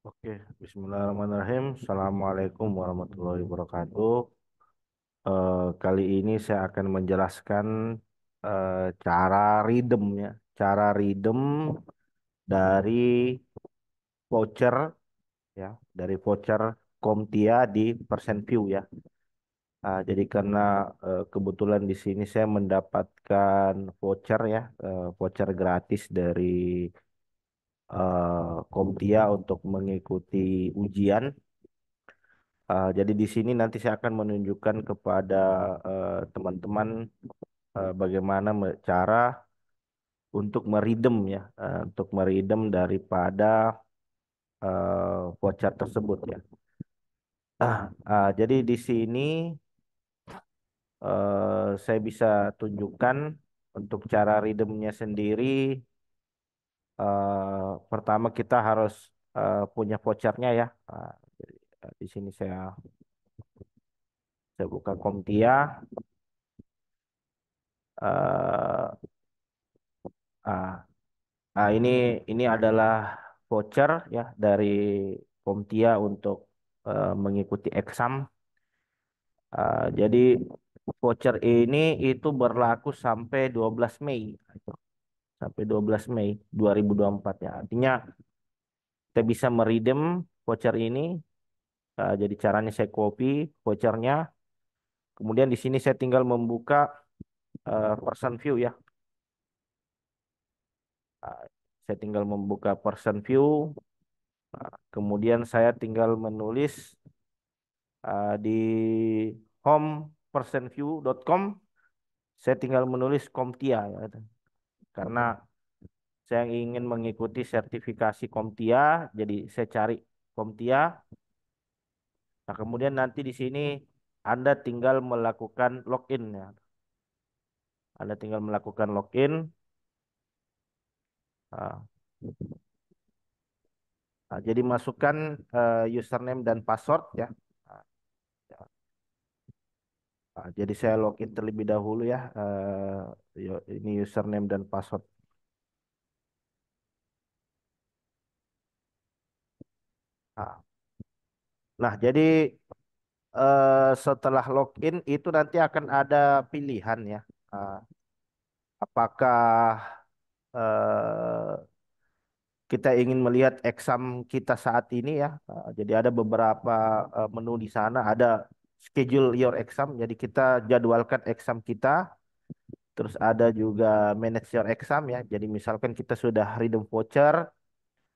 Oke, Bismillahirrahmanirrahim. Assalamualaikum warahmatullahi wabarakatuh. Kali ini saya akan menjelaskan cara redeem ya, cara redeem dari voucher ya, dari voucher Komtia di PersenView ya. Jadi karena kebetulan di sini saya mendapatkan voucher ya, voucher gratis dari Komtia untuk mengikuti ujian. Jadi di sini nanti saya akan menunjukkan kepada teman-teman bagaimana cara untuk meridem ya, untuk meridem daripada voucher tersebut ya. Jadi di sini saya bisa tunjukkan untuk cara redeemnya sendiri. Pertama kita harus punya vouchernya ya. Jadi, di sini saya buka Komtia. Eh, ah, ini adalah voucher ya dari Komtia untuk mengikuti exam. Jadi voucher ini itu berlaku sampai 12 Mei. Sampai 12 Mei 2024 ya. Artinya kita bisa meredeem voucher ini. Jadi caranya saya copy vouchernya. Kemudian di sini saya tinggal membuka person view ya. Ah, saya tinggal membuka person view. Kemudian saya tinggal menulis di homepersonview.com saya tinggal menulis CompTIA ya. Karena saya ingin mengikuti sertifikasi CompTIA, jadi saya cari CompTIA. Nah, kemudian nanti di sini Anda tinggal melakukan login ya. Anda tinggal melakukan login. Nah, jadi masukkan username dan password ya. Nah, ya. Jadi saya login terlebih dahulu ya. Ini username dan password. Nah, jadi setelah login itu nanti akan ada pilihan ya. Eh, apakah eh, kita ingin melihat exam kita saat ini ya. Jadi ada beberapa menu di sana. Ada schedule your exam. Jadi kita jadwalkan exam kita. Terus ada juga manage your exam ya. Jadi misalkan kita sudah redeem voucher,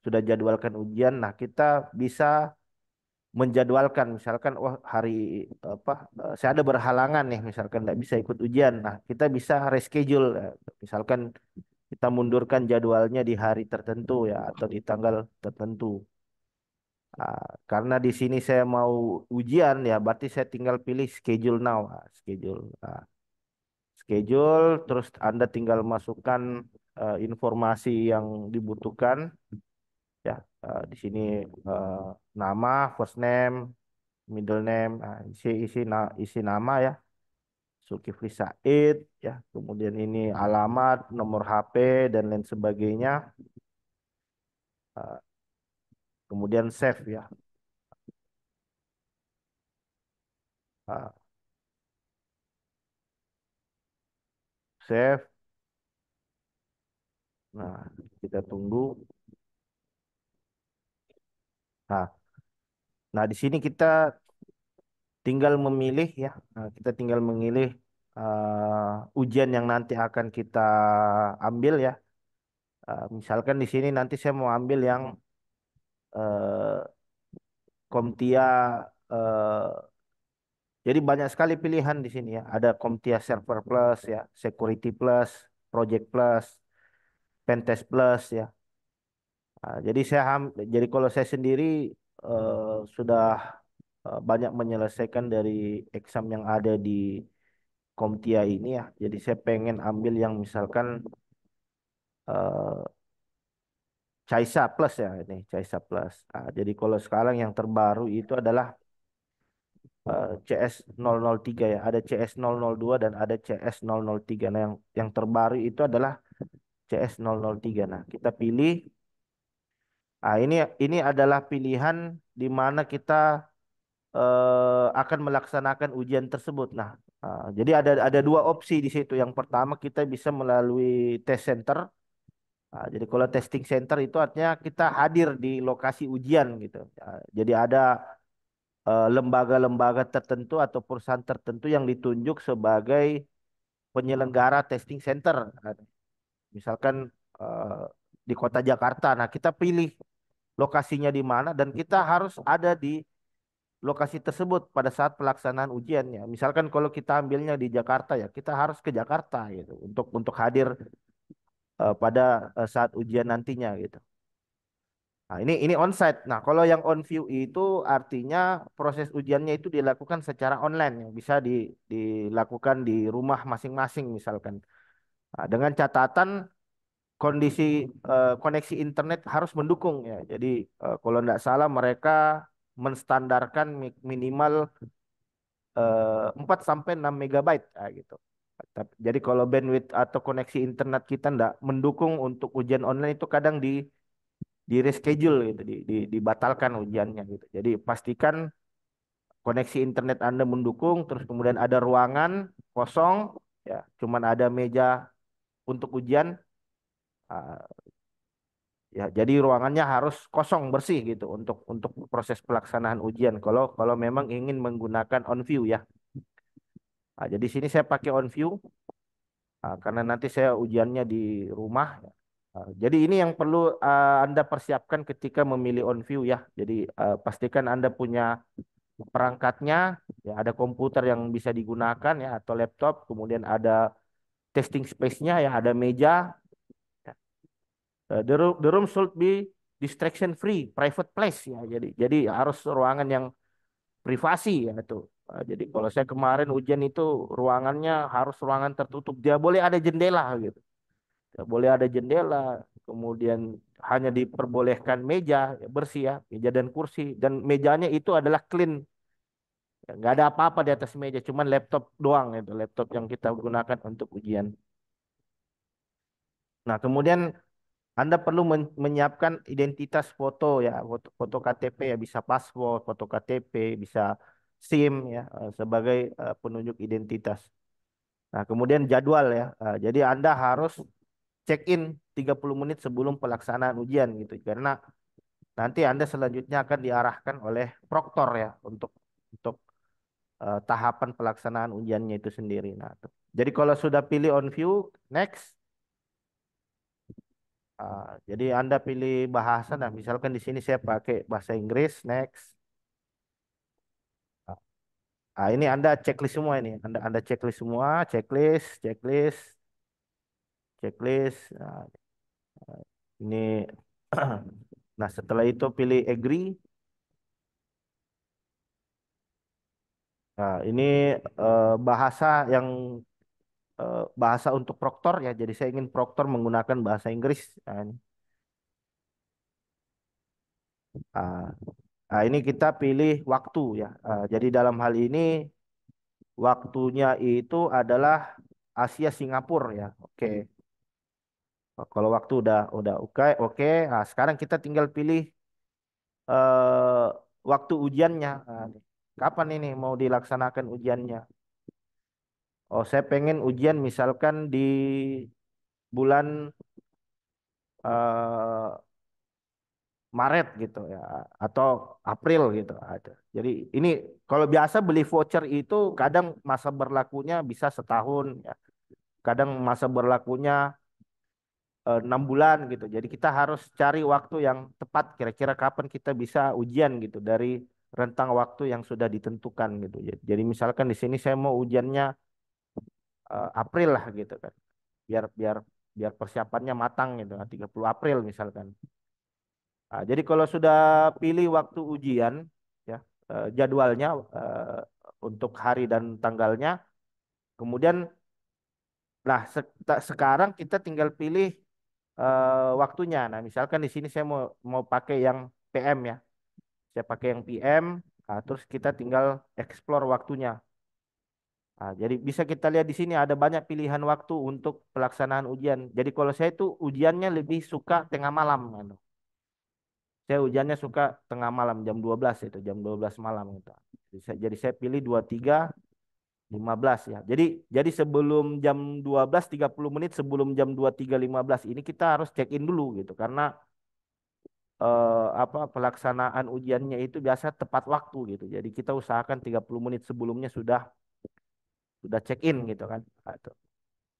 sudah jadwalkan ujian. Nah, kita bisa menjadwalkan misalkan wah hari apa saya ada berhalangan nih misalkan nggak bisa ikut ujian, nah kita bisa reschedule. Misalkan kita mundurkan jadwalnya di hari tertentu ya atau di tanggal tertentu. Karena di sini saya mau ujian ya berarti saya tinggal pilih schedule now. Schedule terus Anda tinggal masukkan informasi yang dibutuhkan ya. Di sini eh, nama, first name, middle name, isi nama ya, Zulkifli Said ya, kemudian ini alamat, nomor HP dan lain sebagainya. Eh, Kemudian save ya. Eh, Save. Nah, kita tunggu. Nah, di sini kita tinggal memilih ya. Kita tinggal memilih ujian yang nanti akan kita ambil ya. Misalkan di sini nanti saya mau ambil yang eh, Komtia. Jadi banyak sekali pilihan di sini ya. Ada CompTIA Server Plus ya, Security Plus, Project Plus, Pentest Plus ya. Jadi kalau saya sendiri eh, sudah banyak menyelesaikan dari exam yang ada di CompTIA ini ya. Jadi saya pengen ambil yang misalkan eh, Caisa Plus ya ini, Caisa Plus. Jadi kalau sekarang yang terbaru itu adalah CS 003 ya. Ada CS 002 dan ada CS 003. Nah, yang terbaru itu adalah CS 003. Nah, kita pilih Nah, ini adalah pilihan di mana kita akan melaksanakan ujian tersebut. Nah, jadi ada dua opsi di situ. Yang pertama kita bisa melalui test center. Jadi kalau testing center itu artinya kita hadir di lokasi ujian gitu. Jadi ada lembaga-lembaga tertentu atau perusahaan tertentu yang ditunjuk sebagai penyelenggara testing center. Nah, misalkan eh, di kota Jakarta. Nah, kita pilih lokasinya di mana dan kita harus ada di lokasi tersebut pada saat pelaksanaan ujiannya. Misalkan kalau kita ambilnya di Jakarta ya, kita harus ke Jakarta gitu untuk hadir pada saat ujian nantinya gitu. Nah, ini onsite. Nah, kalau yang on view itu artinya proses ujiannya itu dilakukan secara online ya, bisa dilakukan di rumah masing-masing misalkan. Nah, dengan catatan kondisi koneksi internet harus mendukung ya. Jadi kalau tidak salah mereka menstandarkan minimal 4 sampai 6 megabyte gitu. Jadi kalau bandwidth atau koneksi internet kita tidak mendukung untuk ujian online itu kadang di reschedule gitu, dibatalkan ujiannya gitu. Jadi pastikan koneksi internet Anda mendukung, terus kemudian ada ruangan kosong, ya, cuman ada meja untuk ujian, ah, ya, jadi ruangannya harus kosong bersih gitu untuk proses pelaksanaan ujian. Kalau kalau memang ingin menggunakan on view ya. Jadi sini saya pakai on view. Karena nanti saya ujiannya di rumah. Jadi ini yang perlu Anda persiapkan ketika memilih on view ya. Jadi pastikan Anda punya perangkatnya, ya ada komputer yang bisa digunakan ya atau laptop, kemudian ada testing space-nya ya, ada meja. Ya. The room should be distraction free, private place ya. Jadi harus ruangan yang privasi ya itu. Jadi kalau saya kemarin ujian itu ruangannya harus ruangan tertutup. Dia boleh ada jendela gitu. Tidak boleh ada jendela, kemudian hanya diperbolehkan meja ya, bersih ya, meja dan kursi, dan mejanya itu adalah clean. Ya, nggak ada apa-apa di atas meja, cuman laptop doang itu, laptop yang kita gunakan untuk ujian. Nah, kemudian Anda perlu menyiapkan identitas foto ya, foto KTP ya, bisa paspor, foto KTP, bisa SIM ya, sebagai penunjuk identitas. Nah, kemudian jadwal ya. Jadi Anda harus check in 30 menit sebelum pelaksanaan ujian gitu. Karena nanti Anda selanjutnya akan diarahkan oleh proktor ya untuk tahapan pelaksanaan ujiannya itu sendiri. Nah, tuh. Jadi kalau sudah pilih on view, next. Jadi Anda pilih bahasa. Nah, misalkan di sini saya pakai bahasa Inggris, next. Ini Anda checklist semua ini. Anda checklist semua, checklist, checklist, checklist. Ini nah setelah itu pilih agree. Nah, ini bahasa yang bahasa untuk proktor ya. Jadi saya ingin proktor menggunakan bahasa Inggris. Ah, ini kita pilih waktu ya. Jadi dalam hal ini waktunya itu adalah Asia Singapura ya. Oke. Kalau waktu udah oke oke. Nah, sekarang kita tinggal pilih eh, waktu ujiannya. Kapan ini mau dilaksanakan ujiannya? Oh, saya pengen ujian misalkan di bulan eh, Maret gitu ya atau April gitu ada. Jadi ini kalau biasa beli voucher itu kadang masa berlakunya bisa setahun ya. Kadang masa berlakunya 6 bulan gitu. Jadi kita harus cari waktu yang tepat kira-kira kapan kita bisa ujian gitu dari rentang waktu yang sudah ditentukan gitu. Jadi misalkan di sini saya mau ujiannya April lah gitu kan. Biar biar biar persiapannya matang gitu, 30 April misalkan. Jadi kalau sudah pilih waktu ujian, ya jadwalnya untuk hari dan tanggalnya, kemudian, nah sekarang kita tinggal pilih waktunya. Nah, misalkan di sini saya mau pakai yang PM ya, saya pakai yang PM, terus kita tinggal explore waktunya. Jadi bisa kita lihat di sini ada banyak pilihan waktu untuk pelaksanaan ujian. Jadi kalau saya itu ujiannya lebih suka tengah malam, anu. Saya hujannya suka tengah malam jam 12 itu, jam 12 malam gitu. Jadi saya pilih 23.15 ya. Jadi sebelum jam 12.30 menit, sebelum jam 23.15 ini kita harus check in dulu gitu, karena apa, pelaksanaan ujiannya itu biasa tepat waktu gitu. Jadi kita usahakan 30 menit sebelumnya sudah check in gitu kan. Nah, itu.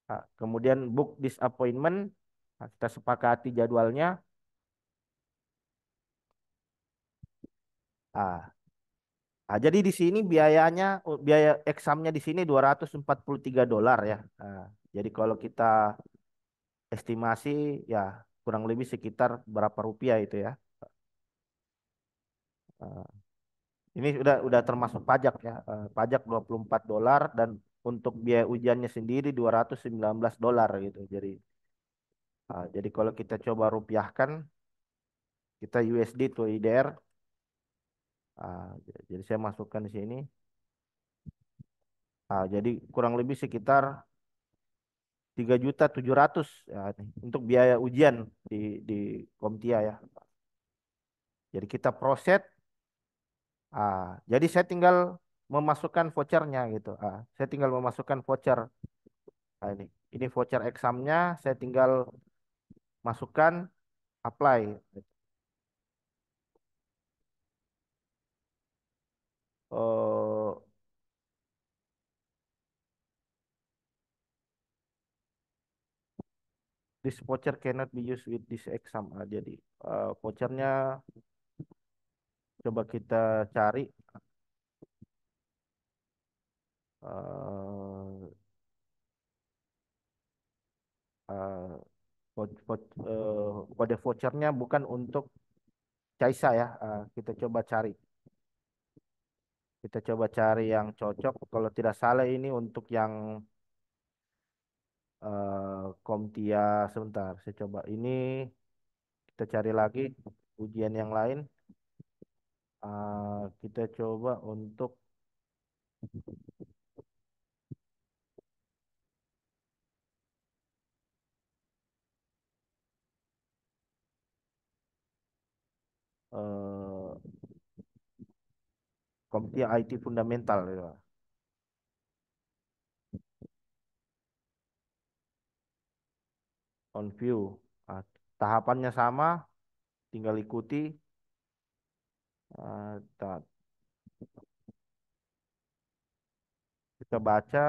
Nah, kemudian book this appointment. Nah, kita sepakati jadwalnya. Ah, jadi di sini biayanya, biaya examnya di sini $243 ya. Nah, jadi kalau kita estimasi ya kurang lebih sekitar berapa rupiah itu ya. Nah, ini udah termasuk pajak ya. Pajak $24 dan untuk biaya ujiannya sendiri $219 gitu. Jadi kalau kita coba rupiahkan, kita USD to IDR. Jadi saya masukkan di sini. Jadi kurang lebih sekitar 3.700.000 ya, nih, untuk biaya ujian di Komtia ya. Jadi kita proses. Jadi saya tinggal memasukkan vouchernya gitu. Saya tinggal memasukkan voucher. Ini voucher examnya. Saya tinggal masukkan, apply. Eh, this voucher cannot be used with this exam. Jadi vouchernya coba kita cari. eh, eh, kode vouchernya bukan untuk Caisa ya. Kita coba cari. Kita coba cari yang cocok. Kalau tidak salah ini untuk yang Komtia. Sebentar, saya coba ini. Kita cari lagi ujian yang lain. Kita coba untuk eh, Komtia IT Fundamental gitu. On view. Ah, Tahapannya sama, tinggal ikuti. Ah, ta- kita baca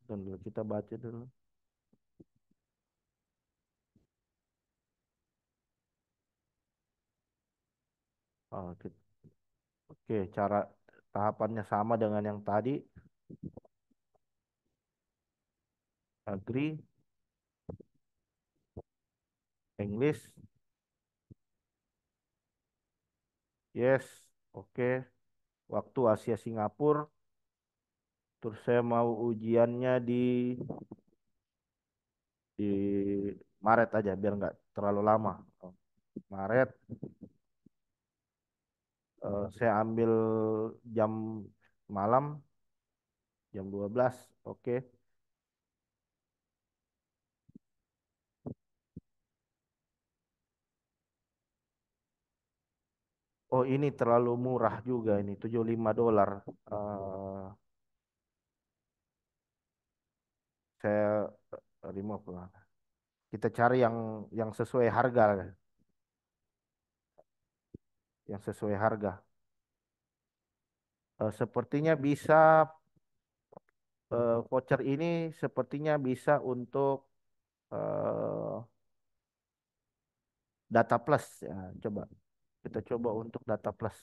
dulu, kita baca dulu. Oke, oke, cara tahapannya sama dengan yang tadi. Agree, English, yes, oke. Waktu Asia Singapura. Terus saya mau ujiannya di Maret aja biar nggak terlalu lama. Oh, Maret. Saya ambil jam malam, jam 12. Oke. Oh, ini terlalu murah juga ini, $75. Eh, saya remove lah. Kita cari yang sesuai harga, yang sesuai harga. Sepertinya bisa, voucher ini sepertinya bisa untuk eh, data plus ya. Coba kita coba untuk data plus.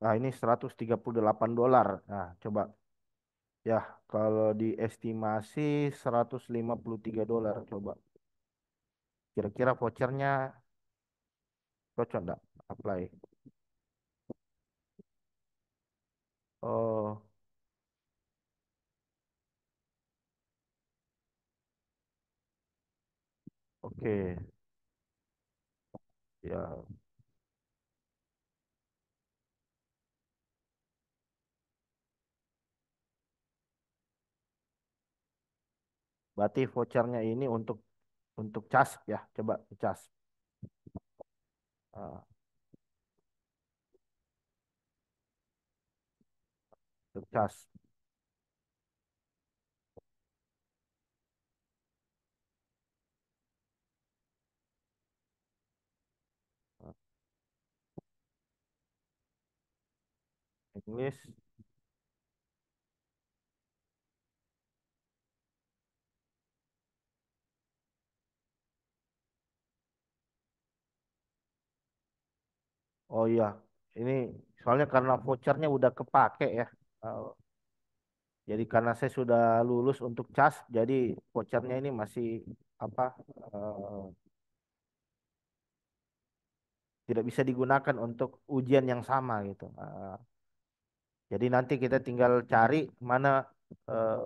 Nah, ini $138. Nah, coba ya kalau diestimasi $153. Coba kira-kira vouchernya cocok nggak apply? Oh, oke. Ya, berarti vouchernya ini untuk cas ya. Coba cas. Ah, untuk cas. Ah, English. Oh iya, ini soalnya karena vouchernya udah kepake ya. Ah, jadi karena saya sudah lulus untuk cas, jadi vouchernya ini masih apa? eh, Tidak bisa digunakan untuk ujian yang sama gitu. Jadi nanti kita tinggal cari mana eh,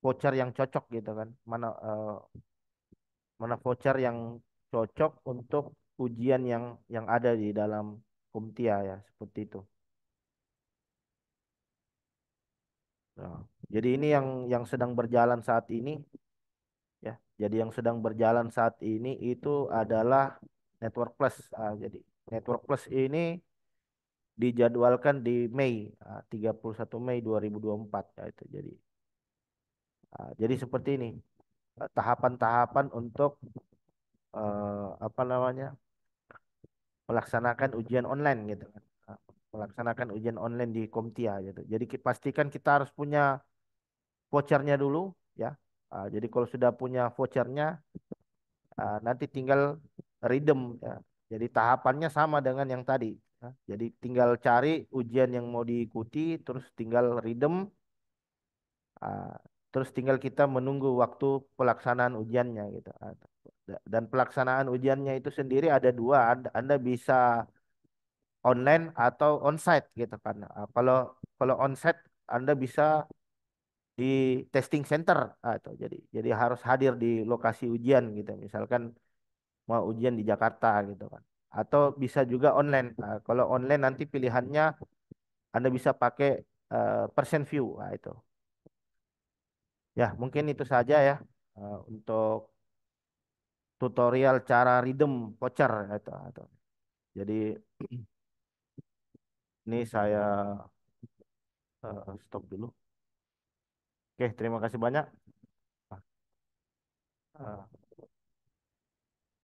voucher yang cocok gitu kan. Mana voucher yang cocok untuk ujian yang ada di dalam Kumtia ya, seperti itu. Nah, jadi ini yang sedang berjalan saat ini ya. Jadi yang sedang berjalan saat ini itu adalah Network Plus. Jadi Network Plus ini dijadwalkan di Mei, 31 Mei 2024 ya itu. Jadi seperti ini tahapan-tahapan untuk apa namanya melaksanakan ujian online gitu kan. Melaksanakan ujian online di Komtia gitu. Jadi pastikan kita harus punya vouchernya dulu ya. Jadi kalau sudah punya vouchernya, nanti tinggal redeem ya. Jadi tahapannya sama dengan yang tadi. Ya. Jadi tinggal cari ujian yang mau diikuti, terus tinggal redeem, ah, terus tinggal kita menunggu waktu pelaksanaan ujiannya gitu. Dan pelaksanaan ujiannya itu sendiri ada dua. Anda bisa online atau onsite gitu kan. Kalau kalau onsite Anda bisa di testing center. Jadi harus hadir di lokasi ujian gitu. Misalkan mau ujian di Jakarta gitu kan. Atau bisa juga online. Kalau online nanti pilihannya Anda bisa pakai percent view. Itu. Ya, mungkin itu saja ya untuk tutorial cara redeem voucher itu. Jadi ini saya stop dulu. Oke, terima kasih banyak. Ah, ah.